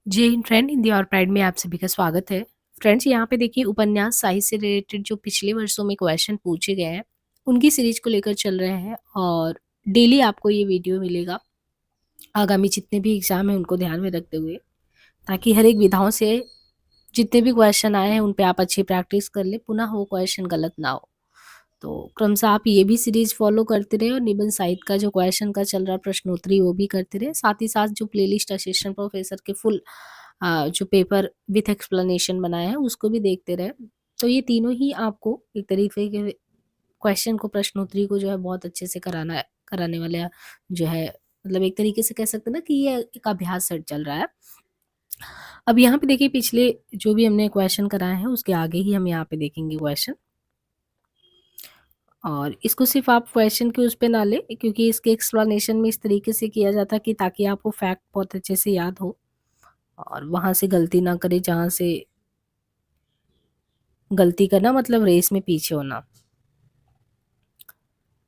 जय हिंद फ्रेंड, हिंदी और प्राइड में आप सभी का स्वागत है। फ्रेंड्स, यहाँ पे देखिए उपन्यास साहित्य से रिलेटेड जो पिछले वर्षों में क्वेश्चन पूछे गए हैं, उनकी सीरीज को लेकर चल रहे हैं और डेली आपको ये वीडियो मिलेगा आगामी जितने भी एग्जाम हैं उनको ध्यान में रखते हुए, ताकि हर एक विधाओं से जितने भी क्वेश्चन आए हैं उन पे आप अच्छी प्रैक्टिस कर ले, पुनः वो क्वेश्चन गलत ना हो। तो क्रमशः आप ये भी सीरीज फॉलो करते रहे और निबंध साहित्य का जो क्वेश्चन का चल रहा प्रश्नोत्तरी वो भी करते रहे। साथ ही साथ जो प्लेलिस्ट असिस्टेंट प्रोफेसर के फुल जो पेपर विथ एक्सप्लेनेशन बनाया है उसको भी देखते रहे। तो ये तीनों ही आपको एक तरीके के क्वेश्चन को प्रश्नोत्तरी को जो है बहुत अच्छे से कराने वाले जो है, मतलब एक तरीके से कह सकते हैं ना कि ये एक अभ्यास सेट चल रहा है। अब यहाँ पे देखिए पिछले जो भी हमने क्वेश्चन कराए हैं उसके आगे ही हम यहाँ पे देखेंगे क्वेश्चन, और इसको सिर्फ आप क्वेश्चन के उस पे ना ले, क्योंकि इसके एक्सप्लेनेशन में इस तरीके से किया जाता है कि ताकि आपको फैक्ट बहुत अच्छे से याद हो और वहां से गलती ना करे जहां से गलती करना मतलब रेस में पीछे होना।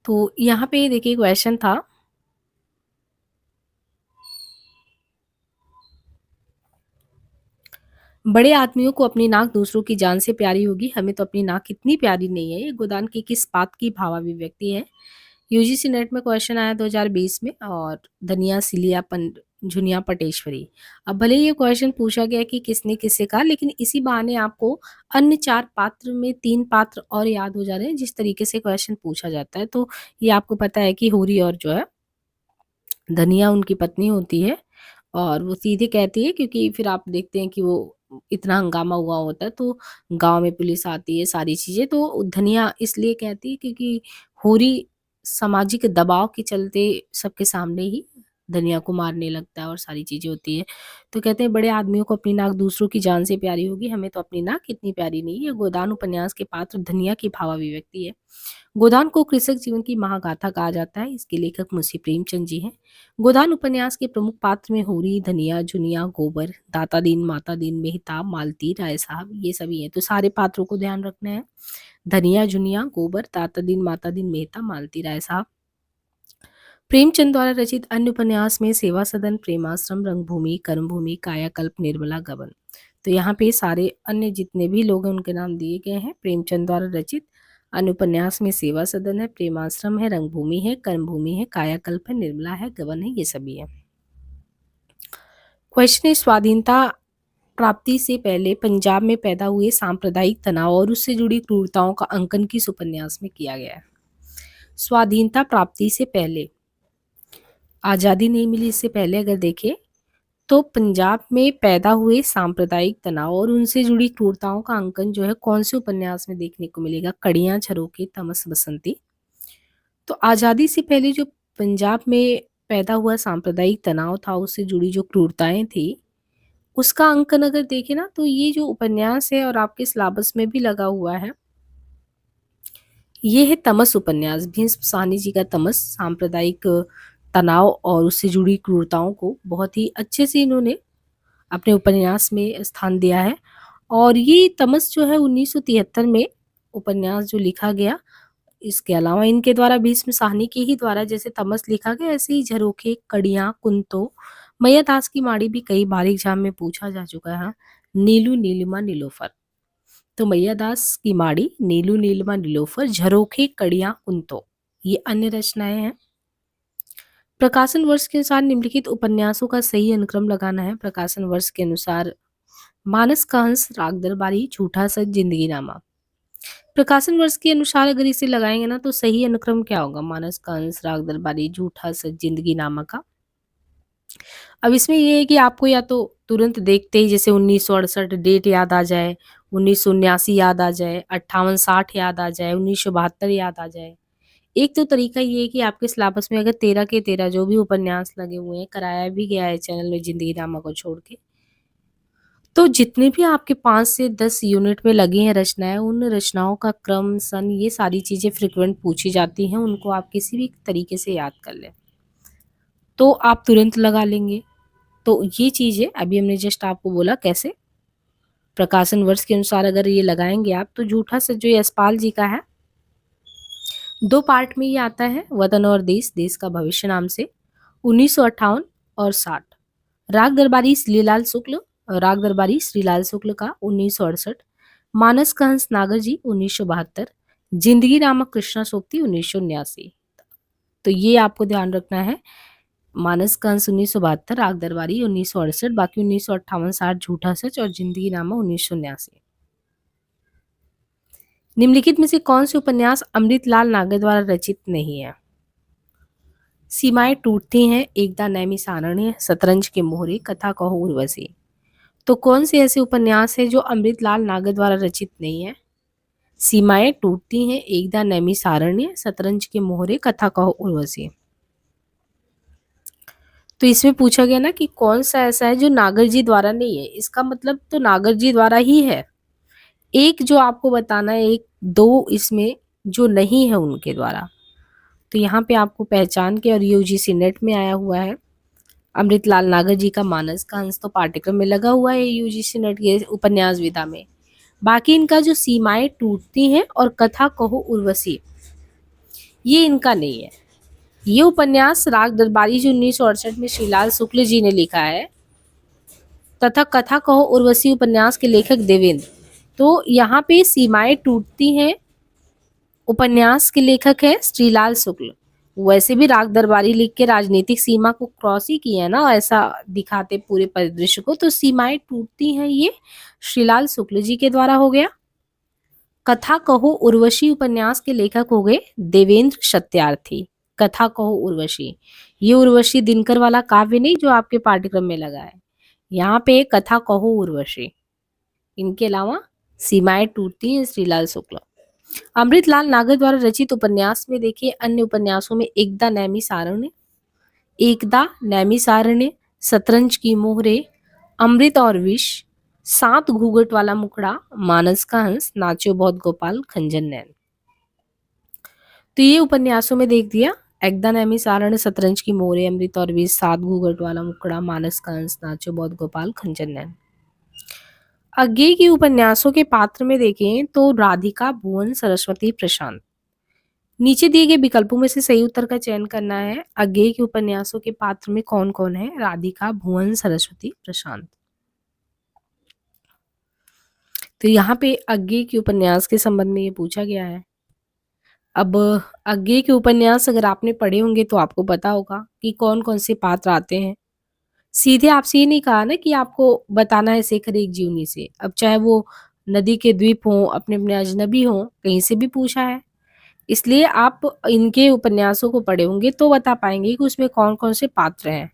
तो यहाँ पे देखिए क्वेश्चन था, बड़े आदमियों को अपनी नाक दूसरों की जान से प्यारी होगी, हमें तो अपनी नाक इतनी प्यारी नहीं है। ये गोदान की किस बात की भावाभिव्यक्ति है? यूजीसी नेट में क्वेश्चन आया 2020 में, और धनिया सिलिया झुनिया पटेश्वरी। अब भले ही ये क्वेश्चन पूछा गया कि किसने किससे कहा, लेकिन इसी बहाने आपको अन्य 4 पात्र में 3 पात्र और याद हो जा रहे हैं जिस तरीके से क्वेश्चन पूछा जाता है। तो ये आपको पता है कि होरी और जो है धनिया उनकी पत्नी होती है, और वो सीधे कहती है, क्योंकि फिर आप देखते हैं कि वो इतना हंगामा हुआ होता है तो गांव में पुलिस आती है, सारी चीजें, तो धनिया इसलिए कहती है क्योंकि होरी सामाजिक दबाव के चलते सबके सामने ही धनिया को मारने लगता है और सारी चीजें होती है। तो कहते हैं बड़े आदमियों को अपनी नाक दूसरों की जान से प्यारी होगी, हमें तो अपनी नाक इतनी प्यारी नहीं है। गोदान उपन्यास के पात्र धनिया की भावाभिव्यक्ति है। गोदान को कृषक जीवन की महागाथा कहा जाता है। इसके लेखक मुंशी प्रेमचंद जी हैं। गोदान उपन्यास के प्रमुख पात्र में होरी, धनिया, जुनिया, गोबर, दाता दीन, माता दीन, मेहता, मालती, राय साहब, ये सभी हैं। तो सारे पात्रों को ध्यान रखना है। धनिया, जुनिया, गोबर, दाता दीन, माता दीन, मेहता, मालती, राय साहब। प्रेमचंद द्वारा रचित अन्य उपन्यास में सेवा सदन, प्रेमाश्रम, रंगभूमि, कर्मभूमि, कायाकल्प, निर्मला, गबन। तो यहाँ पे सारे अन्य जितने भी लोग हैं उनके नाम दिए गए हैं। प्रेमचंद द्वारा रचित अन्य उपन्यास में सेवा सदन है, प्रेमाश्रम है, रंगभूमि है, कर्मभूमि है, कायाकल्प है, निर्मला है, गबन है, ये सभी है। क्वेश्चन है, स्वाधीनता प्राप्ति से पहले पंजाब में पैदा हुए सांप्रदायिक तनाव और उससे जुड़ी क्रूरताओं का अंकन किस उपन्यास में किया गया है? स्वाधीनता प्राप्ति से पहले, आज़ादी नहीं मिली इससे पहले अगर देखें तो पंजाब में पैदा हुए सांप्रदायिक तनाव और उनसे जुड़ी क्रूरताओं का अंकन जो है कौन से उपन्यास में देखने को मिलेगा? कड़ियां, झरोखे, तमस, बसंती। तो आज़ादी से पहले जो पंजाब में पैदा हुआ सांप्रदायिक तनाव था, उससे जुड़ी जो क्रूरताएं थी, उसका अंकन अगर देखें ना तो ये जो उपन्यास है और आपके सिलेबस में भी लगा हुआ है, ये है तमस उपन्यास। भीष्म साहनी जी का तमस सांप्रदायिक तनाव और उससे जुड़ी क्रूरताओं को बहुत ही अच्छे से इन्होंने अपने उपन्यास में स्थान दिया है। और ये तमस जो है 1973 में उपन्यास जो लिखा गया। इसके अलावा इनके द्वारा भीष्म साहनी के ही द्वारा जैसे तमस लिखा गया, ऐसे ही झरोखे, कड़ियां, कुंतो, मैया दास की माड़ी भी कई बार एग्जाम में पूछा जा चुका है। नीलू, नीलिमा, नीलोफर। तो मैया दास की माड़ी, नीलू, नीलिमा, नीलोफर, झरोखे, कड़ियां, कुंतो, ये अन्य रचनाएं हैं। प्रकाशन वर्ष के अनुसार निम्नलिखित उपन्यासों का सही अनुक्रम लगाना है। प्रकाशन वर्ष के अनुसार मानस का हंस, राग दरबारी, झूठा सच, जिंदगीनामा। प्रकाशन वर्ष के अनुसार अगर इसे लगाएंगे ना तो सही अनुक्रम क्या होगा? मानस का हंस, राग दरबारी, झूठा सच, जिंदगीनामा का। अब इसमें ये है कि आपको या तो तुरंत देखते ही जैसे 1968 डेट याद आ जाए, 1979 याद आ जाए, 58-60 याद आ जाए, 1972 याद आ जाए। एक तो तरीका ये है कि आपके सिलेबस में अगर 13 के 13 जो भी उपन्यास लगे हुए हैं, कराया भी गया है चैनल में जिंदगीनामा को छोड़ के, तो जितने भी आपके 5 से 10 यूनिट में लगी हैं रचनाएं, उन रचनाओं का क्रम, सन, ये सारी चीजें फ्रिक्वेंट पूछी जाती हैं, उनको आप किसी भी तरीके से याद कर लें तो आप तुरंत लगा लेंगे। तो ये चीज है, अभी हमने जस्ट आपको बोला कैसे। प्रकाशन वर्ष के अनुसार अगर ये लगाएंगे आप तो झूठा सच जो यशपाल जी का है, 2 पार्ट में ये आता है, वतन और देश, देश का भविष्य नाम से, 1958 और 60। राग दरबारी श्रीलाल शुक्ल, राग दरबारी श्रीलाल शुक्ल का 1968, मानस का हंस नागर जी 1972, जिंदगी नामक कृष्णा सोबती 1979। तो ये आपको ध्यान रखना है, मानस का हंस 1972, राग दरबारी 1968, बाकी 1958 60 झूठा सच और जिंदगी नामा 1979। निम्नलिखित में से कौन से उपन्यास अमृतलाल नागर द्वारा रचित नहीं है? सीमाएं टूटती हैं, एकदा नैमी सारण्य, शतरंज के मोहरे, कथा कहो उर्वशी। तो कौन से ऐसे उपन्यास है जो अमृतलाल नागर द्वारा रचित नहीं है? सीमाएं टूटती हैं, एकदा नैमी सारण्य, शतरंज के मोहरे, कथा कहो उर्वशी। तो इसमें पूछा गया ना कि कौन सा ऐसा है जो नागर जी द्वारा नहीं है, इसका मतलब तो नागर जी द्वारा ही है। एक जो आपको बताना है, एक दो इसमें जो नहीं है उनके द्वारा। तो यहाँ पे आपको पहचान के और यूजीसी नेट में आया हुआ है अमृतलाल नागर जी का मानस का हंस, तो पाठ्यक्रम में लगा हुआ है यूजीसी नेट के उपन्यास विधा में। बाकी इनका जो सीमाएं टूटती हैं और कथा कहो उर्वशी, ये इनका नहीं है। ये उपन्यास राग दरबारी जो 1968 में श्रीलाल शुक्ल जी ने लिखा है, तथा कथा कहो उर्वशी उपन्यास के लेखक देवेंद्र। तो यहाँ पे सीमाएं टूटती हैं उपन्यास के लेखक है श्रीलाल शुक्ल। वैसे भी राग दरबारी लिख के राजनीतिक सीमा को क्रॉस ही किया है ना, ऐसा दिखाते पूरे परिदृश्य को। तो सीमाएं टूटती हैं ये श्रीलाल शुक्ल जी के द्वारा हो गया। कथा कहो उर्वशी उपन्यास के लेखक हो गए देवेंद्र सत्यार्थी। कथा कहो उर्वशी, ये उर्वशी दिनकर वाला काव्य नहीं जो आपके पाठ्यक्रम में लगा है, यहाँ पे कथा कहो उर्वशी। इनके अलावा सीमाएं टूटती हैं श्रीलाल शुक्ल। अमृतलाल नागर द्वारा रचित उपन्यास में देखिए अन्य उपन्यासों में एकदा नैमी सारण्य, शतरंज की मोहरे, अमृत और विष, सात घूंघट वाला मुखड़ा, मानस का हंस, नाचो बहुत गोपाल, खंजन नैन। तो ये उपन्यासों में देख दिया, एकदा नैमी सारण्य, शतरंज की मोहरे, अमृत और विष, सात घूंघट वाला मुखड़ा, मानस का हंस, नाचो बहुत गोपाल, खंजन नैन। अज्ञेय के उपन्यासों के पात्र में देखें तो राधिका, भुवन, सरस्वती, प्रशांत। नीचे दिए गए विकल्पों में से सही उत्तर का चयन करना है। अज्ञेय के उपन्यासों के पात्र में कौन कौन है? राधिका, भुवन, सरस्वती, प्रशांत। तो यहाँ पे अज्ञेय के उपन्यास के संबंध में ये पूछा गया है। अब अज्ञेय के उपन्यास अगर आपने पढ़े होंगे तो आपको पता होगा कि कौन कौन से पात्र आते हैं। सीधे आपसे ये नहीं कहा ना कि आपको बताना है शेखर एक जीवनी से, अब चाहे वो नदी के द्वीप हो, अपने अपने अजनबी हो, कहीं से भी पूछा है। इसलिए आप इनके उपन्यासों को पढ़े होंगे तो बता पाएंगे कि उसमें कौन कौन से पात्र हैं।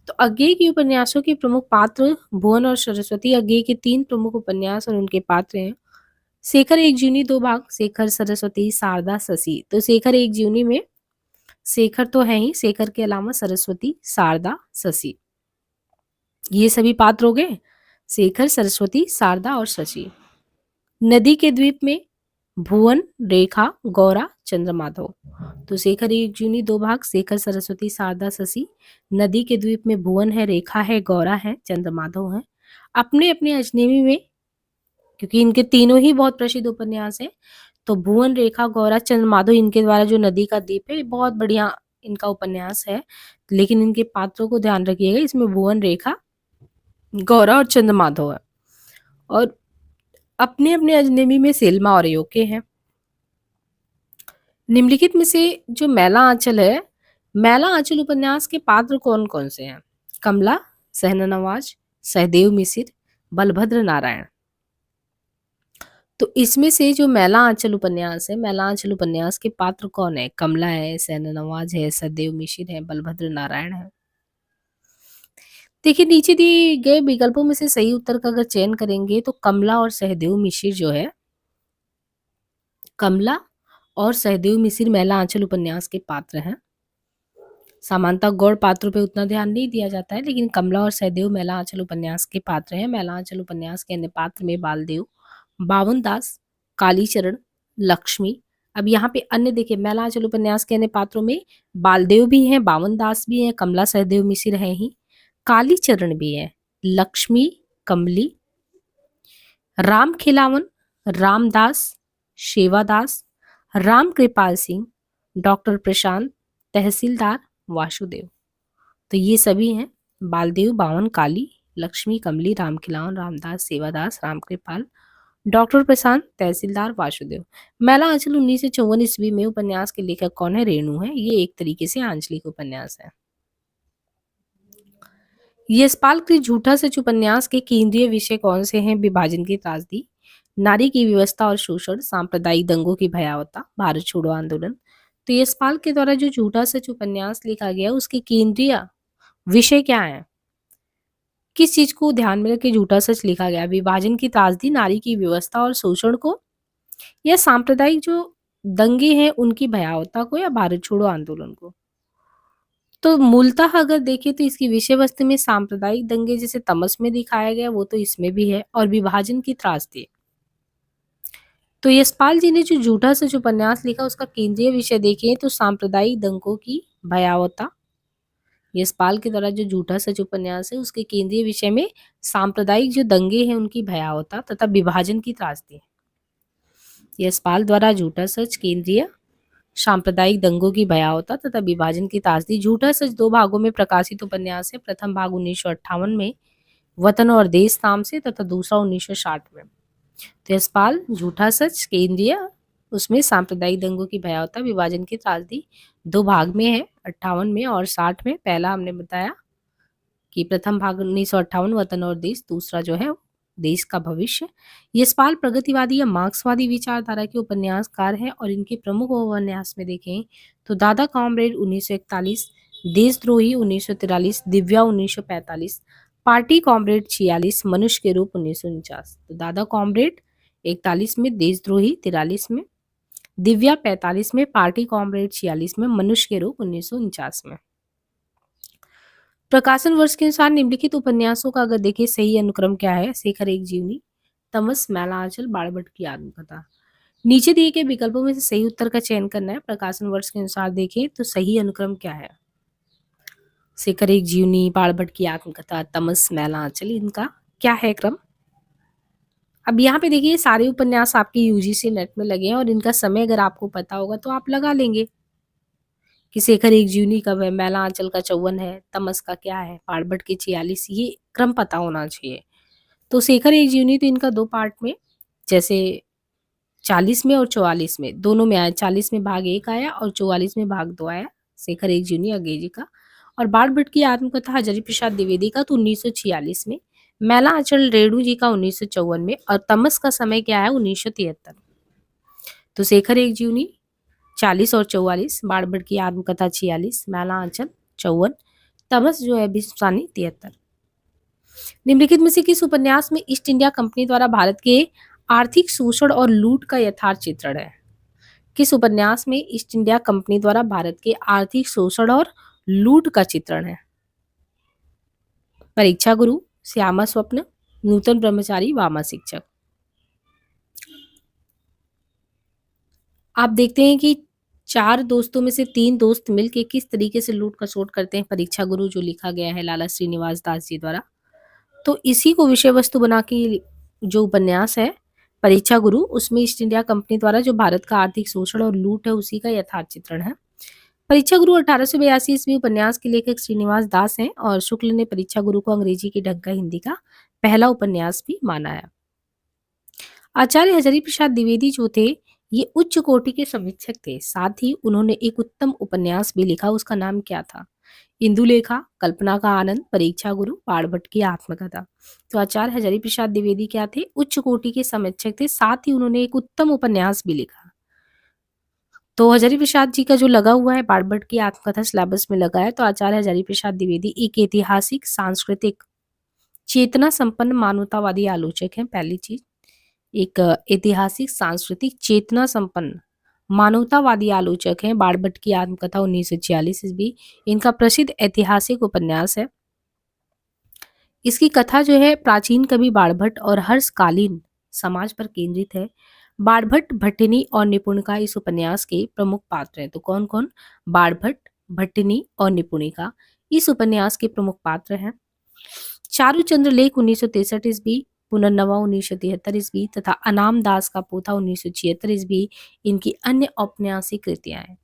तो अज्ञेय के उपन्यासों के प्रमुख पात्र भुवन और सरस्वती। अज्ञेय के 3 प्रमुख उपन्यास और उनके पात्र हैं शेखर एक जीवनी 2 भाग, शेखर, सरस्वती, शारदा, शशि। तो शेखर एक जीवनी में शेखर तो है ही, शेखर के अलावा सरस्वती, शारदा, शशि, ये सभी पात्र हो गए, शेखर, सरस्वती, शारदा और शशि। नदी के द्वीप में भुवन, रेखा, गौरा, चंद्रमाधव। तो शेखर एक जूनी 2 भाग, शेखर, सरस्वती, शारदा, शशि। नदी के द्वीप में भुवन है, रेखा है, गौरा है, चंद्रमाधव है। अपने अपने अजनबी में, क्योंकि इनके तीनों ही बहुत प्रसिद्ध उपन्यास हैं, तो भुवन, रेखा, गौरा, चंद्रमाधव, इनके द्वारा जो नदी का द्वीप है बहुत बढ़िया इनका उपन्यास है। लेकिन इनके पात्रों को ध्यान रखिएगा, इसमें भुवन, रेखा, गौरा और चंद्रमाधव है। और अपने अपने अजनबी में सेल्मा और अयोके हैं। निम्नलिखित में से जो मैला आंचल है, मैला आंचल उपन्यास के पात्र कौन कौन से हैं? कमला, सहना नवाज, सहदेव मिसिर, बलभद्र नारायण। तो इसमें से जो मैला आंचल उपन्यास है, मैला आंचल उपन्यास के पात्र कौन है? कमला है, सहना नवाज है, सहदेव मिसिर है, बलभद्र नारायण है। देखिए नीचे दिए गए विकल्पों में से सही उत्तर का अगर चयन करेंगे तो कमला और सहदेव मिसिर जो है, कमला और सहदेव मिसिर मैला आंचल उपन्यास के पात्र हैं। सामान्यतः गौड़ पात्रों पे उतना ध्यान नहीं दिया जाता है, लेकिन कमला और सहदेव मैला आंचल उपन्यास के पात्र हैं। मैला आंचल उपन्यास के अन्य पात्र में बालदेव, बावन दास, कालीचरण, लक्ष्मी। अब यहाँ पे अन्य देखिए, मैला आंचल उपन्यास के अन्य पात्रों में बालदेव भी हैं, बावन दास भी हैं, कमला, सहदेव मिसिर है ही, कालीचरण भी है, लक्ष्मी, कमली, राम खिलावन, रामदास, शेवादास, राम कृपाल सिंह, डॉक्टर प्रशांत, तहसीलदार, वासुदेव। तो ये सभी हैं बालदेव, बावन, काली, लक्ष्मी कमली, रामखिलावन, रामदास, सेवादास, रामकृपाल, डॉक्टर प्रशांत, तहसीलदार वासुदेव। मैला आंचल 1954 ईस्वी में उपन्यास के लेखक कौन है? रेणु है। ये एक तरीके से आंचलिक उपन्यास है। यशपाल कृत झूठा सच उपन्यास के केंद्रीय विषय कौन से हैं? विभाजन की त्रासदी, नारी की व्यवस्था और शोषण, सांप्रदायिक दंगों की भयावता, भारत छोड़ो आंदोलन। तो यशपाल के द्वारा जो झूठा सच उपन्यास लिखा गया उसके केंद्रीय विषय क्या है? किस चीज को ध्यान में रख के झूठा सच लिखा गया? विभाजन की त्रासदी, नारी की व्यवस्था और शोषण को, या सांप्रदायिक जो दंगे हैं उनकी भयावता को, या भारत छोड़ो आंदोलन को? तो मूलतः अगर देखें तो इसकी विषय वस्तु में सांप्रदायिक दंगे जैसे तमस में दिखाया गया वो तो इसमें भी है, और विभाजन की त्रासदी। तो यशपाल जी ने जो झूठा सच उपन्यास लिखा उसका केंद्रीय विषय देखें तो सांप्रदायिक दंगों की भयावता। यशपाल के द्वारा जो झूठा सच उपन्यास है उसके केंद्रीय विषय में सांप्रदायिक जो दंगे हैं उनकी भयावता तथा विभाजन की त्रासदी। यशपाल द्वारा झूठा सच केंद्रीय सांप्रदायिक दंगों की भयावता तथा विभाजन की त्रासदी। झूठा सच दो भागों में प्रकाशित उपन्यास है। प्रथम भाग 1958 में वतन और देश नाम से तथा दूसरा 1960 में। तो यशपाल झूठा सच केंद्रीय, उसमें सांप्रदायिक दंगों की भयावता विभाजन की त्रासदी दो भाग में है, 58 में और 60 में। पहला हमने बताया कि प्रथम भाग 1958 वतन और देश, दूसरा जो है देश का भविष्य। यशपाल प्रगतिवादी या मार्क्सवादी विचारधारा के उपन्यासकार हैं और इनके प्रमुख उपन्यास में देखें तो दादा कॉमरेड 1941, देशद्रोही 1943, दिव्या 1945, पार्टी कॉमरेड 46, मनुष्य के रूप 1949। तो दादा कॉमरेड 41 में, देशद्रोही 43 में, दिव्या 45 में, पार्टी कॉमरेड 46 में, मनुष्य के रूप 1949 में। प्रकाशन वर्ष के अनुसार निम्नलिखित उपन्यासों का अगर देखें सही अनुक्रम क्या है? शेखर एक जीवनी, तमस, मैला आंचल, बाड़भट्ट की आत्मकथा। नीचे दिए गए विकल्पों में से सही उत्तर का चयन करना है। प्रकाशन वर्ष के अनुसार देखें तो सही अनुक्रम क्या है? शेखर एक जीवनी, बाड़भट्ट की आत्मकथा, तमस, मैला आंचल, इनका क्या है क्रम? अब यहाँ पे देखिए सारे उपन्यास आपके यूजीसी नेट में लगे हैं और इनका समय अगर आपको पता होगा तो आप लगा लेंगे कि शेखर एक जीवनी कब है, मैला आंचल का 54 है, तमस का क्या है, बाड़भट्ट की 46, ये क्रम पता होना चाहिए। तो शेखर एक जीवनी तो इनका दो पार्ट में, जैसे 40 में और 44 में दोनों में आया। 40 में भाग 1 आया और 44 में भाग 2 आया, शेखर एक जीवनी अंग्रेजी का। और बाड़भट्ट की आत्मकथा हजारी प्रसाद द्विवेदी का तो 1946 में, मैला आंचल रेणु जी का 1954 में, और तमस का समय क्या है? 1973। तो शेखर एक जीवनी 40 और 44, बाड़भट्ट की आत्मकथा 46, मैला आंचल 54, तमस जो है भीष्मसानी 73। निम्नलिखित में से किस उपन्यास में ईस्ट इंडिया कंपनी द्वारा भारत के आर्थिक शोषण और लूट का यथार्थ चित्रण है? किस उपन्यास में ईस्ट इंडिया कंपनी द्वारा भारत के आर्थिक शोषण और लूट का चित्रण है? परीक्षा गुरु, श्यामा स्वप्न, नूतन ब्रह्मचारी, वामा शिक्षक। आप देखते हैं कि 4 दोस्तों में से 3 दोस्त मिलके किस तरीके से लूट खसोट करते हैं। परीक्षा गुरु जो लिखा गया है लाला श्रीनिवास दास जी द्वारा, तो इसी को विषय वस्तु बना के जो उपन्यास है परीक्षा गुरु, उसमें ईस्ट इंडिया कंपनी द्वारा जो भारत का आर्थिक शोषण और लूट है उसी का यथार्थ चित्रण है। परीक्षा गुरु 1882 ईस्वी उपन्यास के लेखक श्रीनिवास दास हैं और शुक्ल ने परीक्षा गुरु को अंग्रेजी की ढंग का हिंदी का पहला उपन्यास भी माना है। आचार्य हजारी प्रसाद द्विवेदी जो थे ये उच्च कोटि के समीक्षक थे, साथ ही उन्होंने एक उत्तम उपन्यास भी लिखा, उसका नाम क्या था? इंदुलेखा, कल्पना का आनंद, परीक्षा गुरु, बाड़भट्ट की आत्मकथा। तो आचार्य हजारी प्रसाद द्विवेदी क्या थे? उच्च कोटि के समीक्षक थे, साथ ही उन्होंने एक उत्तम उपन्यास भी लिखा। तो हजारी प्रसाद जी का जो लगा हुआ है बाड़भट्ट की आत्मकथा सिलेबस में लगा है, तो आचार्य हजारी प्रसाद द्विवेदी एक ऐतिहासिक, सांस्कृतिक, चेतना संपन्न मानवतावादी आलोचक हैं। पहली चीज, एक ऐतिहासिक, सांस्कृतिक, चेतना संपन्न मानवतावादी आलोचक हैं। बाड़भट्ट की आत्मकथा 1946 ईस्वी इनका प्रसिद्ध ऐतिहासिक उपन्यास है। इसकी कथा जो है प्राचीन कवि बाड़भट्ट और हर्षकालीन समाज पर केंद्रित है। बाड़भट्ट, भट्टिनी और निपुणिका इस उपन्यास के प्रमुख पात्र हैं। तो कौन कौन? बाड़भट्ट, भट्टिनी और निपुणिका इस उपन्यास के प्रमुख पात्र हैं। चारुचंद्र लेख 1963 ईस्वी, पुनर्नवा 1973 ईस्वी तथा अनाम दास का पोथा 1976 ईस्वी इनकी अन्य औपन्यासिक कृतियां हैं।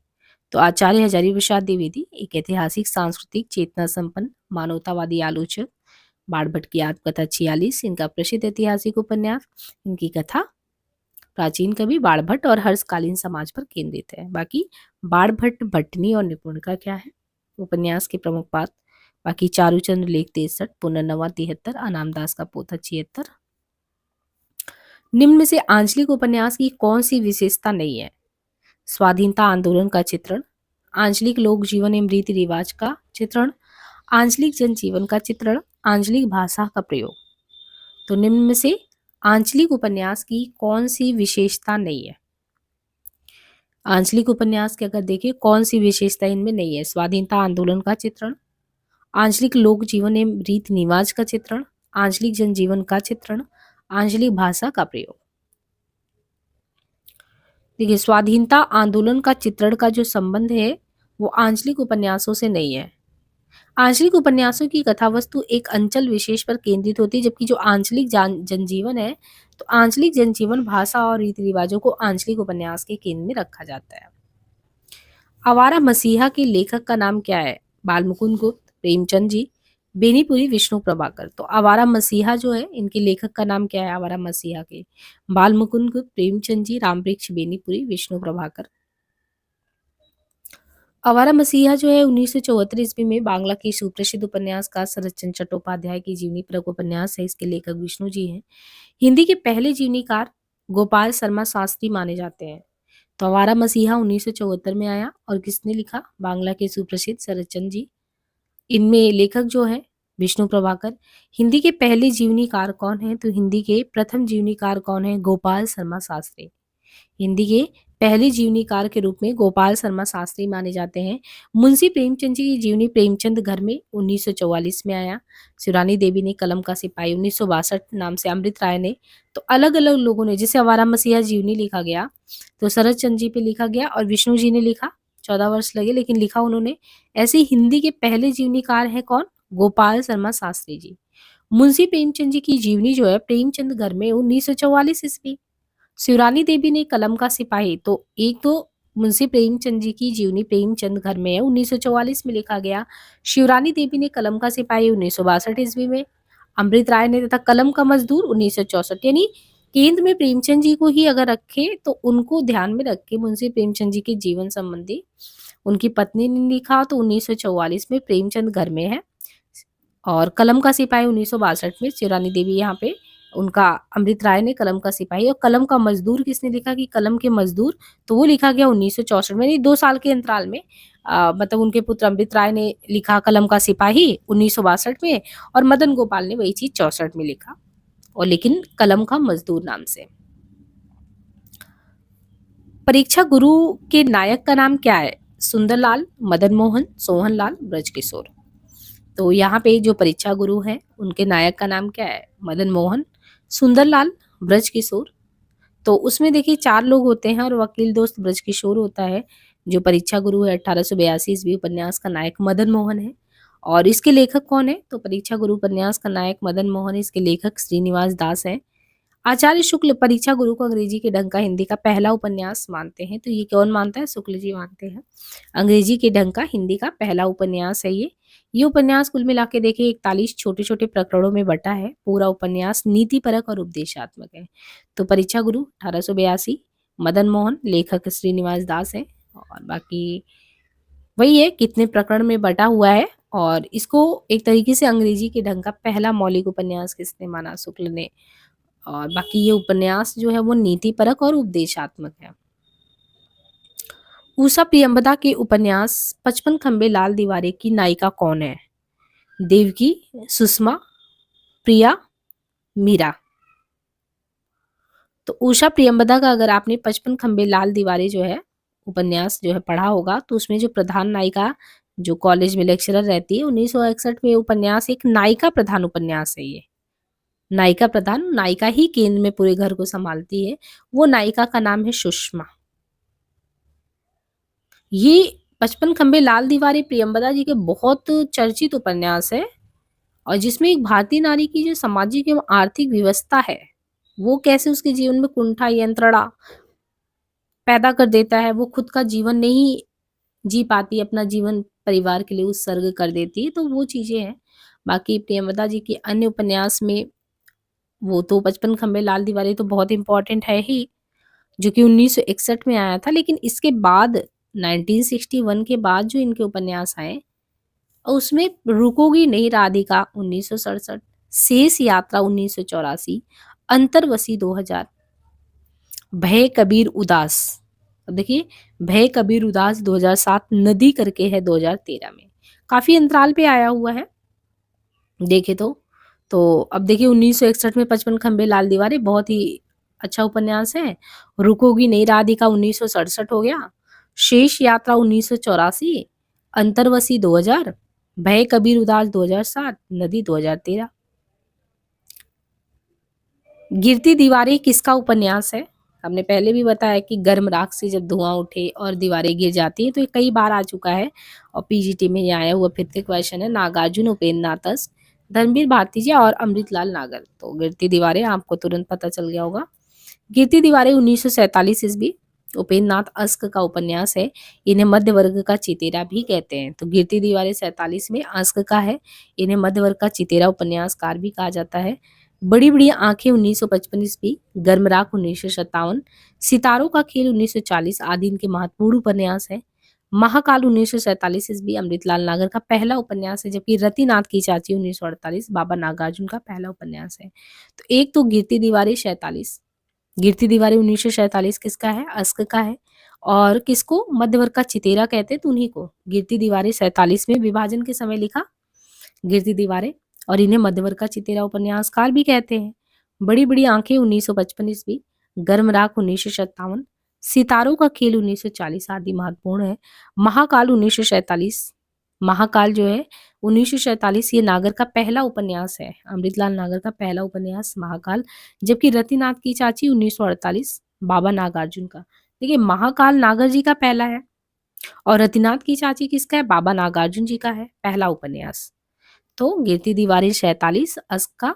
तो आचार्य हजारी प्रसाद द्विवेदी एक ऐतिहासिक, सांस्कृतिक, चेतना संपन्न मानवतावादी आलोचक, बाणभट्ट की आत्मकथा 46 इनका प्रसिद्ध ऐतिहासिक उपन्यास। इनकी कथा प्राचीन कवि बाणभट्ट और हर्षकालीन समाज पर केंद्रित है। बाकी बाणभट्ट, भट्टनी और निपुण का क्या है उपन्यास के प्रमुख पात्र। बाकी चारूचंद्र लेख 63, पुनर्नवा 73, अनामदास का पोथा 76। निम्न में से आंचलिक उपन्यास की कौन सी विशेषता नहीं है? स्वाधीनता आंदोलन का चित्रण, आंचलिक लोक जीवन एवं रीति रिवाज का चित्रण, आंचलिक जनजीवन का चित्रण, आंचलिक भाषा का प्रयोग। तो निम्न में से आंचलिक उपन्यास की कौन सी विशेषता नहीं है? आंचलिक उपन्यास के अगर देखें कौन सी विशेषता इनमें नहीं है? स्वाधीनता आंदोलन का चित्रण, आंचलिक लोक जीवन एवं रीति रिवाज का चित्रण, आंचलिक जनजीवन का चित्रण, आंचलिक भाषा का प्रयोग। देखिए, स्वाधीनता आंदोलन का चित्रण का जो संबंध है वो आंचलिक उपन्यासों से नहीं है। आंचलिक उपन्यासों की कथा वस्तु एक अंचल विशेष पर केंद्रित होती है, जबकि जो आंचलिक जनजीवन है तो आंचलिक जनजीवन, भाषा और रीति रिवाजों को आंचलिक उपन्यास के केंद्र में रखा जाता है। आवारा मसीहा के लेखक का नाम क्या है? बालमुकुंद गुप्त, प्रेमचंद जी, बेनीपुरी, विष्णु प्रभाकर। तो आवारा मसीहा जो है इनके लेखक का नाम क्या है? आवारा मसीहा के बालमुकुंद गुप्त, प्रेमचंद जी, रामवृक्ष बेनीपुरी, विष्णु प्रभाकर। आवारा मसीहा जो है 1974 ईस्वी में बांग्ला की सुप्रसिद्ध उपन्यासकार शरत चंद्र चट्टोपाध्याय की जीवनी परक उपन्यास है। इसके लेखक विष्णु जी हैं। हिंदी के पहले जीवनीकार गोपाल शर्मा शास्त्री माने जाते हैं। तो आवारा मसीहा 1974 में आया और किसने लिखा? बांग्ला के सुप्रसिद्ध शरत चंद्र जी। इनमें लेखक जो है विष्णु प्रभाकर। हिंदी के पहले जीवनीकार कौन है? तो हिंदी के प्रथम जीवनीकार कौन है? गोपाल शर्मा शास्त्री। हिंदी के पहले जीवनीकार के रूप में गोपाल शर्मा शास्त्री माने जाते हैं। मुंशी प्रेमचंद जी की जीवनी प्रेमचंद घर में 1944 में आया। शिवरानी देवी ने कलम का सिपाही 1962 नाम से, अमृत राय ने, तो अलग अलग लोगों ने, जैसे आवारा मसीहा जीवनी लिखा गया तो शरत चंद्र जी पे लिखा गया और विष्णु जी ने लिखा, 14 वर्ष लगे लेकिन लिखा उन्होंने। ऐसे हिंदी के पहले जीवनीकार है कौन? गोपाल शर्मा शास्त्री जी। मुंशी प्रेमचंद जी की जीवनी जो है प्रेमचंद घर में 1944 ईस्वी। शिवरानी देवी ने कलम का सिपाही, तो एक तो मुंशी प्रेमचंद जी की जीवनी प्रेमचंद घर में है 1944 में लिखा गया। शिवरानी देवी ने कलम का सिपाही 1962 ईस्वी में, अमृत राय ने तथा कलम का मजदूर 1964। यानी केंद्र में प्रेमचंद जी को ही अगर रखे तो उनको ध्यान में रख के मुंशी प्रेमचंद जी के जीवन संबंधी उनकी पत्नी ने लिखा तो 1944 में प्रेमचंद घर में है, और कलम का सिपाही 1962 में शिवरानी देवी यहाँ पे उनका, अमृत राय ने कलम का सिपाही, और कलम का मजदूर किसने लिखा कि कलम के मजदूर, तो वो लिखा गया 1964 में। 2 साल के अंतराल में मतलब उनके पुत्र अमृत राय ने लिखा कलम का सिपाही 1962 में और मदन गोपाल ने वही चीज 64 में लिखा, और लेकिन कलम का मजदूर नाम से। परीक्षा गुरु के नायक का नाम क्या है? सुंदरलाल, मदन मोहन, सोहनलाल, ब्रजकिशोर। तो यहाँ पे जो परीक्षा गुरु हैं उनके नायक का नाम क्या है? मदन मोहन, सुंदरलाल, ब्रजकिशोर। तो उसमें देखिए 4 लोग होते हैं और वकील दोस्त ब्रजकिशोर होता है। जो परीक्षा गुरु है 1882 ईस्वी उपन्यास का नायक मदन मोहन है। और इसके लेखक कौन है? तो परीक्षा गुरु उपन्यास का नायक मदन मोहन है। इसके लेखक श्रीनिवास दास है। आचार्य शुक्ल परीक्षा गुरु को अंग्रेजी के ढंग का हिंदी का पहला उपन्यास मानते हैं। तो ये कौन मानता है? शुक्ल जी मानते हैं। अंग्रेजी के ढंग का हिंदी का पहला उपन्यास है ये उपन्यास कुल मिला के देखिए 41 छोटे छोटे प्रकरणों में बटा है। पूरा उपन्यास नीतिपरक और उपदेशात्मक है। तो परीक्षा गुरु 1882, मदन मोहन, लेखक श्रीनिवास दास है, और बाकी वही है कितने प्रकरण में बटा हुआ है। और इसको एक तरीके से अंग्रेजी के ढंग का पहला मौलिक उपन्यास किसने माना? शुक्ल ने। और बाकी ये उपन्यास जो है वो नीतिपरक और उपदेशात्मक है। उषा प्रियंवदा के उपन्यास 55 खंबे लाल दीवारे की नायिका कौन है? देवकी, सुषमा, प्रिया, मीरा। तो उषा प्रियंवदा का अगर आपने 55 खंबे लाल दीवारें जो है उपन्यास जो है पढ़ा होगा तो उसमें जो प्रधान नायिका जो कॉलेज में लेक्चरर रहती है 1961 में उपन्यास एक नायिका प्रधान उपन्यास है। ये नायिका प्रधान, नायिका ही केंद्र में पूरे घर को संभालती है। वो नायिका का नाम है सुषमा। ये 55 खंबे लाल दीवारें प्रियंवदा जी के बहुत चर्चित उपन्यास है, और जिसमें एक भारतीय नारी की जो सामाजिक एवं आर्थिक व्यवस्था है वो कैसे उसके जीवन में कुंठा यंत्रणा पैदा कर देता है। वो खुद का जीवन नहीं जी पाती, अपना जीवन परिवार के लिए उत्सर्ग कर देती है। तो वो चीजें हैं। बाकी प्रियंवदा जी के अन्य उपन्यास में वो तो 55 खंबे लाल दीवारी तो बहुत इम्पोर्टेंट है ही, जो कि 1961 में आया था। लेकिन इसके बाद 1961 के बाद जो इनके उपन्यास आए, उसमें रुकोगी नहीं राधिका 1967, शेष यात्रा 1984, अंतर्वसी 2000, भय कबीर उदास, अब देखिए भय कबीर उदास 2007, नदी करके है 2013 में। काफी अंतराल पे आया हुआ है देखे तो अब देखिए 1961 में 55 खंबे लाल दीवारें बहुत ही अच्छा उपन्यास है। रुकोगी नहीं राधिका 1967 हो गया, शेष यात्रा 1984, अंतर्वसी 2000, भय कबीर उदास 2007, नदी 2013। गिरती दीवारें किसका उपन्यास है? हमने पहले भी बताया कि गर्म राख से जब धुआं उठे और दीवारें गिर जाती है, तो ये कई बार आ चुका है और पीजीटी में ये आया हुआ फिर से क्वेश्चन है। नागार्जुन, उपेंद्र नाथ तस्क, धर्मवीर भारती जी और अमृतलाल नागर। तो गिरती दीवारें आपको तुरंत पता चल गया होगा। गिरती दीवारें 1947 ईस्वी, उपेंद्र नाथ अस्क का उपन्यास है। इन्हें मध्य वर्ग का चितेरा भी कहते हैं। तो गिरती दीवारें 47 में अस्क का है। इन्हें मध्य वर्ग का चितेरा उपन्यासकार भी कहा जाता है। बड़ी बड़ी आंखें 1955 ईस्वी, गर्मराख 1957, सितारों का खेल 1940 आदि इनके महत्वपूर्ण उपन्यास है। महाकाल 1947 ईस्वी अमृतलाल नागर का पहला उपन्यास है, जबकि रतिनाथ की चाची 1948 बाबा नागार्जुन का पहला उपन्यास है। तो एक तो गिरती दीवारें 47, गिरती दीवारें 1947 किसका है? अस्क का है। और किसको मध्य वर्ग का चितेरा कहते हैं? तो उन्हीं को गिरती दीवारें 47 में विभाजन के समय लिखा गिरती दीवारें, और इन्हें मध्यवर्ग का चितेरा उपन्यासकार भी कहते हैं। बड़ी बड़ी आंखें 1955 ईस्वी, गर्मराख 1957, सितारों का खेल 1940 आदि महत्वपूर्ण है। महाकाल 1947, महाकाल जो है 1947 ये नागर का पहला उपन्यास है, अमृतलाल नागर का पहला उपन्यास महाकाल। जबकि रतिनाथ की चाची 1948 बाबा नागार्जुन का। देखिए महाकाल नागर जी का पहला है और रतिनाथ की चाची किसका है? बाबा नागार्जुन जी का है पहला उपन्यास। तो गिरती दीवारें 47 अस्क का,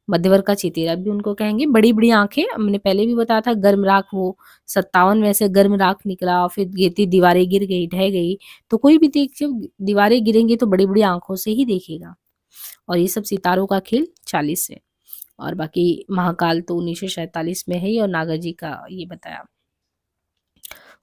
मध्यवर्ग का चितेरा भी उनको कहेंगे। बड़ी बड़ी आंखें हमने पहले भी बताया था, गर्म राख वो 57 में से गर्म राख निकला, फिर गिरती दीवारें गिर गई, ढह गई। तो कोई भी देख जब दीवारें गिरेंगी तो बड़ी बड़ी आंखों से ही देखेगा। और ये सब सितारों का खेल 40 से, और बाकी महाकाल तो 1947 में है ही, और नागर जी का ये बताया।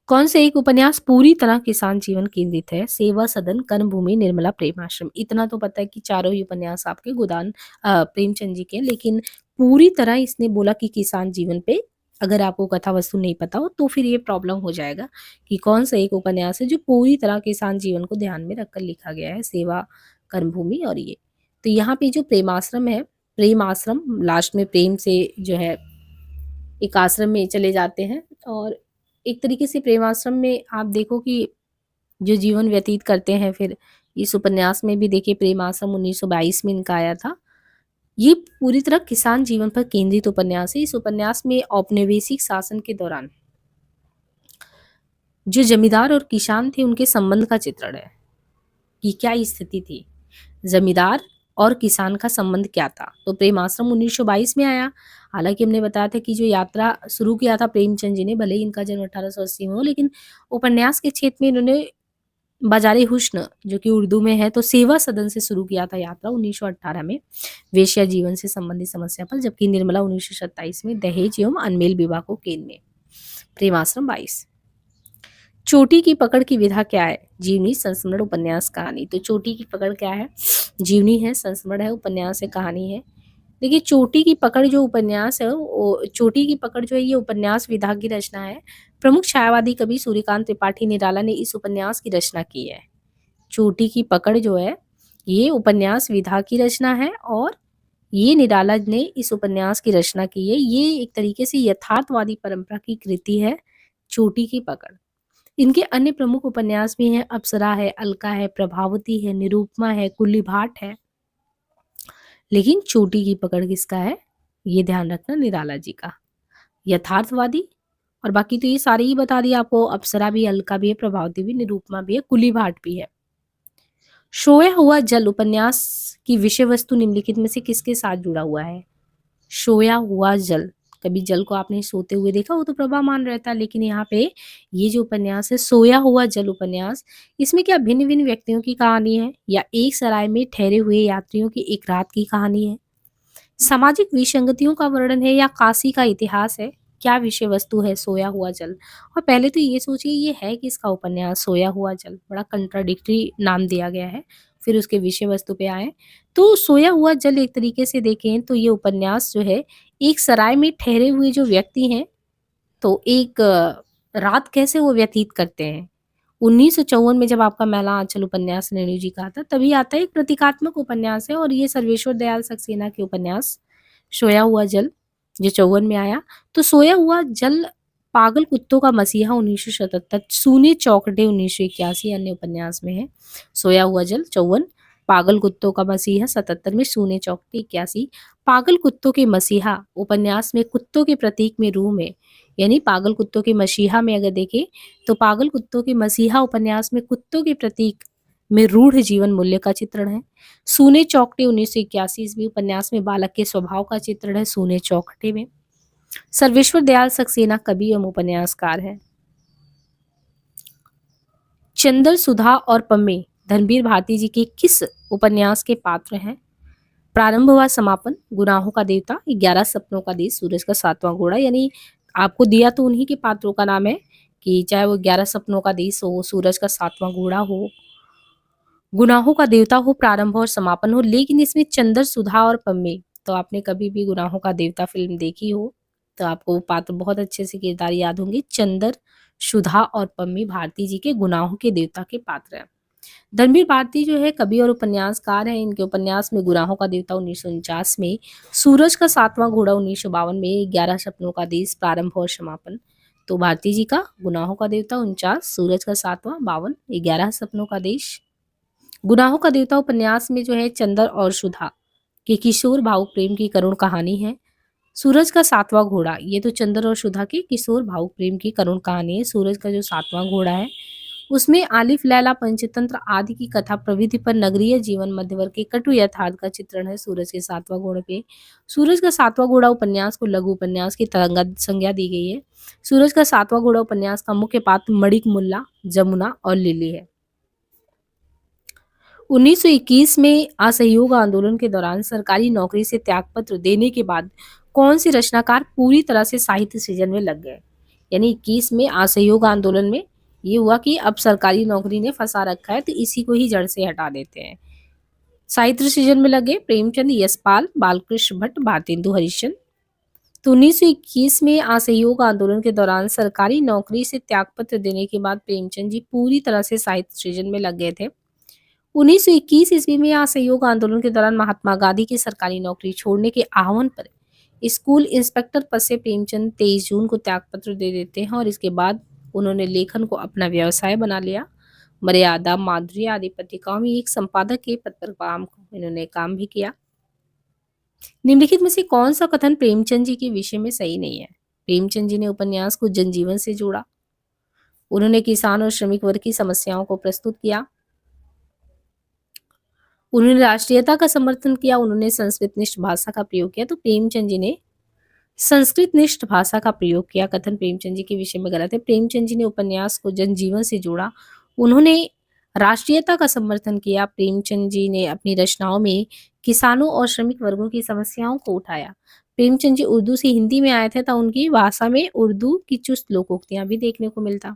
कौन से एक उपन्यास पूरी तरह किसान जीवन केंद्रित है? सेवा सदन, कर्मभूमि, निर्मला, प्रेमाश्रम। इतना तो पता है कि चारों ही उपन्यास आपके गोदान प्रेमचंद जी के हैं, लेकिन पूरी तरह इसने बोला कि किसान जीवन पे। अगर आपको कथा वस्तु नहीं पता हो तो फिर ये प्रॉब्लम हो जाएगा कि कौन सा एक उपन्यास है जो पूरी तरह किसान जीवन को ध्यान में रखकर लिखा गया है। सेवा, कर्मभूमि और ये। तो यहाँ पे जो प्रेमाश्रम है, प्रेम आश्रम, लास्ट में प्रेम से जो है एक आश्रम में चले जाते हैं, और एक तरीके से प्रेम आश्रम में आप देखो कि जो जीवन व्यतीत करते हैं। फिर इस उपन्यास में भी देखिए प्रेम आश्रम 1922 में इनका आया था। ये पूरी तरह किसान जीवन पर केंद्रित उपन्यास है। इस उपन्यास में औपनिवेशिक शासन के दौरान जो जमींदार और किसान थे उनके संबंध का चित्रण है कि क्या स्थिति थी, जमींदार और किसान का संबंध क्या था। तो प्रेम आश्रम 1922 में आया। हालांकि हमने बताया था कि जो यात्रा शुरू किया था प्रेमचंद जी ने, भले ही इनका जन्म 1880 में हो, लेकिन उपन्यास के क्षेत्र में इन्होंने बाजारे हुस्न जो कि उर्दू में है, तो सेवा सदन से शुरू किया था यात्रा 1918 में वेश्या जीवन से संबंधित समस्या पर। जबकि निर्मला 1927 में दहेज एवं अनमेल विवाह को केंद्र में। प्रेमाश्रम 22। चोटी की पकड़ की विधा क्या है? जीवनी, संस्मरण, उपन्यास, कहानी। तो चोटी की पकड़ क्या है? जीवनी है, संस्मरण है, उपन्यास है, कहानी है। देखिए चोटी की पकड़ जो उपन्यास है, वो चोटी की पकड़ जो है ये उपन्यास विधा की रचना है। प्रमुख छायावादी कवि सूर्यकांत त्रिपाठी निराला ने इस उपन्यास की रचना की है। चोटी की पकड़ जो है ये उपन्यास विधा की रचना है, और ये निराला ने इस उपन्यास की रचना की है। ये एक तरीके से यथार्थवादी परंपरा की कृति है, चोटी की पकड़। इनके अन्य प्रमुख उपन्यास भी हैं, अप्सरा है, अलका है, प्रभावती है, निरूपमा है, कुल्ली भाट है। लेकिन चोटी की पकड़ किसका है? ये ध्यान रखना, निराला जी का। यथार्थवादी, और बाकी तो ये सारे ही बता दिए आपको। अप्सरा भी, अलका भी है, प्रभावती भी, निरूपमा भी है, कुली भाट भी है। सोया हुआ जल उपन्यास की विषय वस्तु निम्नलिखित में से किसके साथ जुड़ा हुआ है? सोया हुआ जल कभी जल को आपने सोते हुए देखा, वो तो प्रभामान रहता है, लेकिन यहाँ पे ये जो उपन्यास है सोया हुआ जल उपन्यास, इसमें क्या भिन्न-भिन्न व्यक्तियों की कहानी है या एक सराय में ठहरे हुए यात्रियों की एक रात की कहानी है? सामाजिक विसंगतियों का वर्णन है या काशी का इतिहास है? क्या विषय वस्तु है सोया हुआ जल? और पहले तो ये सोचिए ये है किसका उपन्यास सोया हुआ जल? बड़ा कंट्राडिक्टरी नाम दिया गया है। फिर उसके विषय वस्तु पे आएँ, तो सोया हुआ जल एक तरीके से देखें तो ये उपन्यास जो है एक सराय में ठहरे हुए जो व्यक्ति हैं, तो एक रात कैसे वो व्यतीत करते हैं। 1954 में जब आपका मैला आंचल उपन्यास रेणु जी का आता, तभी आता है, एक प्रतीकात्मक उपन्यास है और ये सर्वेश्वर दयाल सक्सेना के उपन्यास सोया हुआ जल जो 54 में आया। तो सोया हुआ जल, पागल कुत्तों का मसीहा 1977, सूने चौकटे 1981 अन्य उपन्यास में है। सोया हुआ जल 54, पागल कुत्तों का मसीहा 77 में, सूने चौकटे 81। पागल कुत्तों के मसीहा उपन्यास में कुत्तों के प्रतीक में रूह में, यानी पागल कुत्तों के मसीहा में अगर देखें तो पागल कुत्तों के मसीहा उपन्यास में कुत्तों के प्रतीक में रूढ़ जीवन मूल्य का चित्रण है। सूने चौकटे 1981 ईस्वी उपन्यास में बालक के स्वभाव का चित्रण है सूने चौकटे में। सर्वेश्वर दयाल सक्सेना कवि एवं उपन्यासकार है। चंदर सुधा और पम्मे धनबीर भारती जी के किस उपन्यास के पात्र हैं? प्रारंभ व समापन, गुनाहों का देवता, 11 सपनों का देश, सूरज का सातवां घोड़ा। यानी आपको दिया तो उन्हीं के पात्रों का नाम है कि चाहे वो 11 सपनों का देश हो, सूरज का सातवां घोड़ा हो, गुनाहों का देवता हो, प्रारंभ और समापन हो, लेकिन इसमें चंदर सुधा और पम्मे, तो आपने कभी भी गुनाहों का देवता फिल्म देखी हो तो आपको वो पात्र बहुत अच्छे से किरदार याद होंगे। चंदर सुधा और पम्मी भारती जी के गुनाहों के देवता के पात्र हैं। धर्मवीर भारती जो है कवि और उपन्यासकार हैं। इनके उपन्यास में गुनाहों का देवता 1949 में, सूरज का सातवां घोड़ा 1952 में, 11 सपनों का देश, प्रारंभ और समापन। तो भारती जी का गुनाहों का देवता 49, सूरज का सातवां 52, 11 सपनों का देश। गुनाहों का देवता उपन्यास में जो है चंदर और सुधा के किशोर भावुक प्रेम की करुण कहानी है। सूरज का सातवां घोड़ा, ये तो चंदर और सुधा के किशोर भावुक प्रेम की करुण कहानी है। सूरज का जो सातवां घोड़ा है उसमें आलिफ लैला पंचतंत्र आदि की कथा प्रवृत्ति पर नगरीय जीवन मध्यवर्ग के कटु यथार्थ का चित्रण है सूरज के सातवां घोड़े पे। सूरज का सातवां घोड़ा उपन्यास को लघु उपन्यास की तरंगा संज्ञा दी गई है। सूरज का सातवां घोड़ा उपन्यास का मुख्य पात्र मणिक मुल्ला, जमुना और लिली है। 1921 में असहयोग आंदोलन के दौरान सरकारी नौकरी से त्यागपत्र देने के बाद कौन से रचनाकार पूरी तरह से साहित्य सृजन में लग गए? यानी 21 में असहयोग आंदोलन में ये हुआ कि अब सरकारी नौकरी ने फंसा रखा है तो इसी को ही जड़ से हटा देते हैं। साहित्य सृजन में लगे प्रेमचंद, यशपाल, बालकृष्ण भट्ट, भारतेंदु हरिश्चंद्र। तो 1921 में असहयोग आंदोलन के दौरान सरकारी नौकरी से त्यागपत्र देने के बाद प्रेमचंद जी पूरी तरह से साहित्य सृजन में लग गए थे। 1921 ईस्वी में असहयोग आंदोलन के दौरान महात्मा गांधी की सरकारी नौकरी छोड़ने के आह्वान पर स्कूल इंस्पेक्टर पद से प्रेमचंद 23 जून को त्यागपत्र दे देते हैं और इसके बाद उन्होंने लेखन को अपना व्यवसाय बना लिया। मर्यादा, माधुरी आदि पत्रिकाओं में एक संपादक के पद पर इन्होंने काम भी किया। निम्नलिखित में से कौन सा कथन प्रेमचंद जी के विषय में सही नहीं है? प्रेमचंद जी ने उपन्यास को जनजीवन से जोड़ा, उन्होंने किसान और श्रमिक वर्ग की समस्याओं को प्रस्तुत किया, उन्होंने राष्ट्रीयता का समर्थन किया, उन्होंने संस्कृत निष्ठ भाषा का प्रयोग किया। तो प्रेमचंद जी ने संस्कृत निष्ठ भाषा का प्रयोग किया। कथन प्रेमचंद जी के विषय में गलत है। प्रेमचंद जी ने उपन्यास को जनजीवन से जोड़ा, उन्होंने राष्ट्रीयता का समर्थन किया। प्रेमचंद जी ने अपनी रचनाओं में किसानों और श्रमिक वर्गों की समस्याओं को उठाया। प्रेमचंद जी उर्दू से हिंदी में आए थे तो उनकी भाषा में उर्दू की चुस्त लोकोक्तियां भी देखने को मिलता।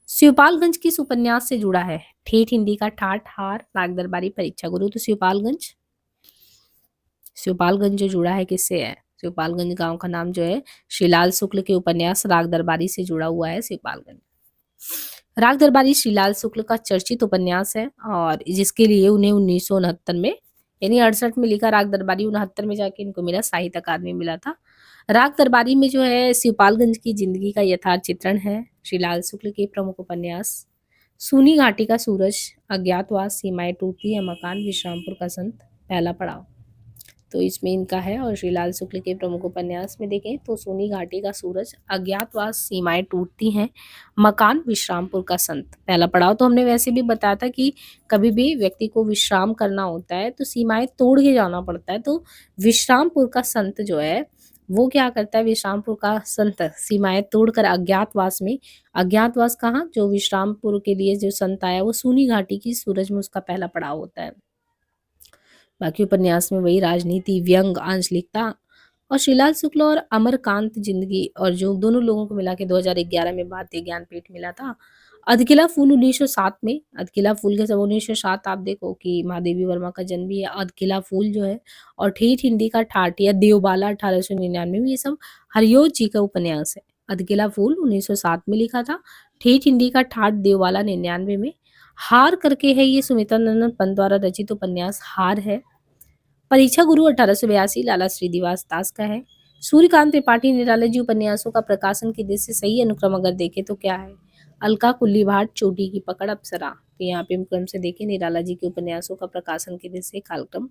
शिवपालगंज किस उपन्यास से जुड़ा है? ठेठ हिंदी का ठाठ हार, राग दरबारी, परीक्षा गुरु। तो शिवपालगंज, शिवपालगंज जो जुड़ा है किससे है? शिवपालगंज गांव का नाम जो है श्रीलाल शुक्ल के उपन्यास राग दरबारी से जुड़ा हुआ है शिवपालगंज। राग दरबारी श्रीलाल शुक्ल का चर्चित उपन्यास है और जिसके लिए उन्हें 1969 में, यानी 68 में लिखा राग दरबारी, 69 में जाके इनको मिला, साहित्य अकादमी मिला था। राग दरबारी में जो है शिवपालगंज की जिंदगी का यथार्थ चित्रण है। श्रीलाल शुक्ल के प्रमुख उपन्यास सूनी घाटी का सूरज, अज्ञातवास, सीमाएं टूटती है, मकान, विश्रामपुर का संत, पहला पड़ाव, तो इसमें इनका है। और श्रीलाल शुक्ल के प्रमुख उपन्यास में देखें तो सूनी घाटी का सूरज, अज्ञातवास, सीमाएं टूटती हैं, मकान, विश्रामपुर का संत, पहला पड़ाव। तो हमने वैसे भी बताया था कि कभी भी व्यक्ति को विश्राम करना होता है तो सीमाएं तोड़ के जाना पड़ता है। तो विश्रामपुर का संत जो है वो क्या करता है, विश्रामपुर का संत सीमाएँ तोड़कर अज्ञातवास में, अज्ञातवास कहाँ, जो विश्रामपुर के लिए जो संत आया वो सूनी घाटी की सूरज में उसका पहला पड़ाव होता है। बाकी उपन्यास में वही राजनीति, व्यंग, आंचलिकता और श्रीलाल शुक्ल और अमरकांत जिंदगी, और जो दोनों लोगों को मिला के 2011 में भारतीय ज्ञानपीठ मिला था। अधकिला फूल 1907 में, अधकिला फूल के सब 1907 आप देखो कि महादेवी वर्मा का जन्म भी है अधकिला फूल जो है, और ठेठ हिंदी का ठाठ या देवबाला 1899 में, ये सब हरियोज जी का उपन्यास है। अधकिला फूल 1907 में लिखा था, ठेठ हिंदी का ठाठ देवबाला 99 में। हार करके है, ये सुमित्रा नंदन पंत द्वारा रचित उपन्यास हार है। परीक्षा गुरु 1882 लाला श्रीनिवास दास का है। सूर्यकांत त्रिपाठी निराला जी उपन्यासों का प्रकाशन की दृष्टि से सही अनुक्रम अगर देखें तो क्या है, अलका कुल्ली भाट, चोटी की पकड़, अप्सरा। तो यहाँ पे क्रम से देखें निराला जी के उपन्यासों का प्रकाशन की दृष्टि से कालक्रम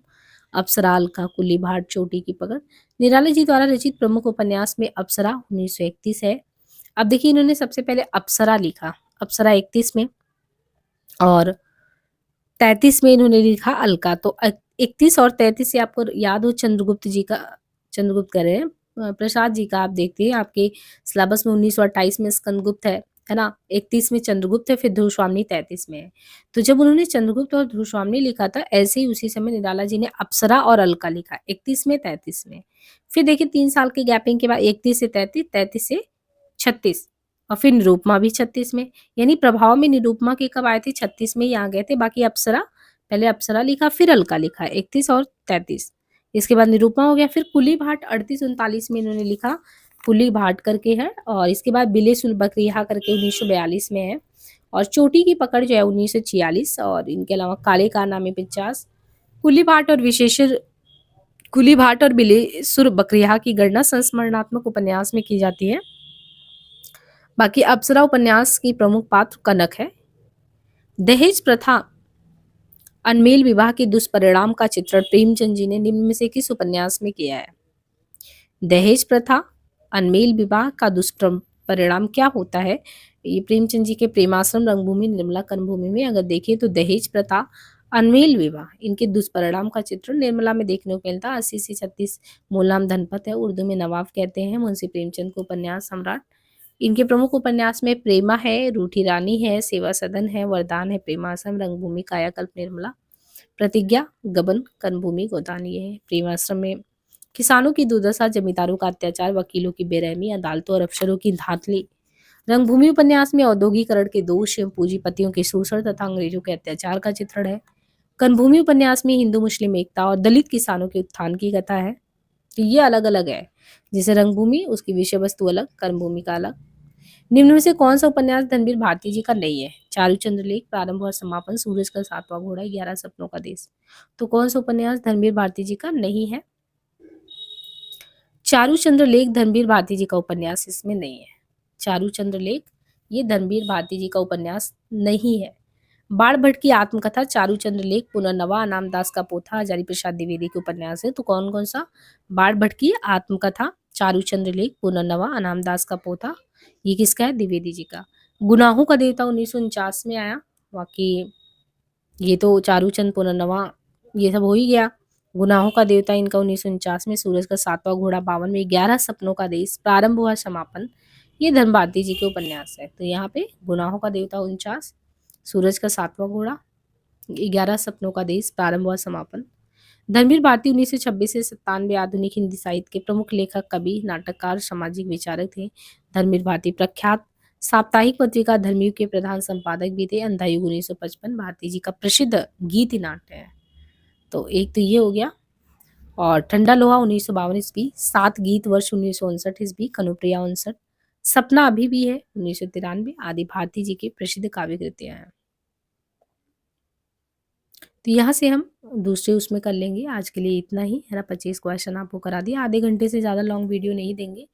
अप्सरा, अलका कुल्ली भाट, चोटी की पकड़। निराला जी द्वारा रचित प्रमुख उपन्यास में अप्सरा 1931 है। अब देखिए इन्होंने सबसे पहले अप्सरा लिखा, अप्सरा 31 में, और 33 में इन्होंने लिखा अलका। तो 31 और 33 से आपको याद हो चंद्रगुप्त जी का, चंद्रगुप्त कह रहे हैं प्रसाद जी का, आप देखते हैं आपके सिलेबस में 1928 में स्कंदगुप्त है ना, 31 में चंद्रगुप्त है, फिर ध्रुवस्वामिनी 33 में है। तो जब उन्होंने चंद्रगुप्त और ध्रुवस्वामिनी लिखा था, ऐसे ही उसी समय निराला जी ने अप्सरा और अलका लिखा 31 में 33 में। फिर देखिए 3 साल के गैपिंग के बाद 31 से 33, 33 से 36, और फिर निरूपमा भी 36 में। यानी प्रभाव में निरूपमा के कब आए थे, 36 में ही आ गए थे। बाकी अप्सरा, पहले अप्सरा लिखा फिर अलका लिखा 31 और 33, इसके बाद निरूपमा हो गया। फिर कुली भाट 38-39 में इन्होंने लिखा, कुली भाट करके है, और इसके बाद बिलेसुल बकरिया करके 1942 में है, और चोटी की पकड़ जो है 1946, और इनके अलावा काले कारनामे 50। कुली भाट और विशेषर, कुली भाट और बिलेसुर बकरिया की गणना संस्मरणात्मक उपन्यास में की जाती है। बाकी अप्सरा उपन्यास की प्रमुख पात्र कनक है। दहेज प्रथा, अनमेल विवाह के दुष्परिणाम का चित्रण प्रेमचंद जी ने निम्न में से किस उपन्यास में किया है। दहेज प्रथा, अनमेल विवाह का दुष्परिणाम क्या होता है, ये प्रेमचंद जी के प्रेमाश्रम रंगभूमि निर्मला कर्मभूमि में अगर देखें तो दहेज प्रथा, अनमेल विवाह, इनके दुष्परिणाम का चित्रण निर्मला में देखने को मिलता है। 80 से 36 मूल नाम धनपत है, उर्दू में नवाब कहते हैं मुंशी प्रेमचंद को उपन्यास सम्राट। इनके प्रमुख उपन्यास में प्रेमा है, रूठी रानी है, सेवा सदन है, वरदान है, प्रेमाश्रम, रंगभूमि, कायाकल्प निर्मला, प्रतिज्ञा, गबन, कर्मभूमि, गोदान, ये है। प्रेमाश्रम में किसानों की दुर्दशा, जमींदारों का अत्याचार, वकीलों की बेरहमी, अदालतों और अफसरों की धांधली। रंगभूमि उपन्यास में औद्योगिकरण के दोष, पूंजीपतियों के शोषण तथा अंग्रेजों के अत्याचार का चित्रण है। कर्मभूमि उपन्यास में हिंदू मुस्लिम एकता और दलित किसानों के उत्थान की कथा है। तो ये अलग अलग है, जैसे रंगभूमि उसकी विषय वस्तु अलग, कर्मभूमि का अलग। निम्न में से कौन सा उपन्यास धनवीर भारती जी का नहीं है। चारूचंद्र लेख, प्रारंभ और समापन, सूरज का सातवां घोड़ा, 11 सपनों का देश। तो कौन सा उपन्यास धनवीर भारती जी का नहीं है। चारूचंद्र लेख धनवीर भारती जी का उपन्यास इसमें नहीं है। चारूचंद्र लेख ये धनवीर भारती जी का उपन्यास नहीं है। बाढ़ भट्ट की आत्मकथा चारूचंद्र लेख पुनर्नवा अनामदास का पोथा हजारी प्रसाद द्विवेदी के उपन्यास है। तो कौन कौन सा, बाढ़ भट्ट की आत्मकथा, चारूचंद्र लेख पुनर्नवा अनामदास का पोथा, ये किसका है, द्विवेदी जी का। गुनाहों का देवता 1949 में आया। बाकी ये तो चारूचंद पुनर्नवा ये सब हो ही गया। गुनाहों का देवता इनका 1949 में, सूरज का सातवां घोड़ा 52 में, 11 सपनों का देश, प्रारंभ हुआ समापन, ये धन भारती जी के उपन्यास है। तो यहाँ पे गुनाहों का देवता 49, सूरज का सातवां घोड़ा, 11 सपनों का देश, प्रारंभ हुआ समापन। धनवीर भारती 1926 से 97 आधुनिक हिंदी साहित्य के प्रमुख लेखक, कवि, नाटककार, सामाजिक विचारक थे। धनवीर भारती प्रख्यात साप्ताहिक पत्रिका धर्मयुग के प्रधान संपादक भी थे। अंधायुग 1955 भारती जी का प्रसिद्ध गीति नाट्य है। तो एक तो ये हो गया, और ठंडा लोहा 1952 ईस्वी, सात गीत वर्ष 1959 ईस्वी, कनुप्रिया 59, सपना अभी भी है 1993 आदि भारती जी के प्रसिद्ध काव्य कृतियां हैं। तो यहाँ से हम दूसरे उसमें कर लेंगे। आज के लिए इतना ही है ना, 25 क्वेश्चन आपको करा दिया। आधे घंटे से ज़्यादा लॉन्ग वीडियो नहीं देंगे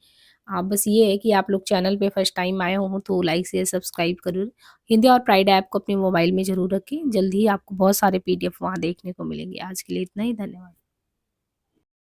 आप, बस ये है कि आप लोग चैनल पे फर्स्ट टाइम आए हो तो लाइक शेयर सब्सक्राइब करो। हिंदी और प्राइड ऐप को अपने मोबाइल में ज़रूर रखें। जल्द ही आपको बहुत सारे PDF वहाँ देखने को मिलेंगे। आज के लिए इतना ही, धन्यवाद।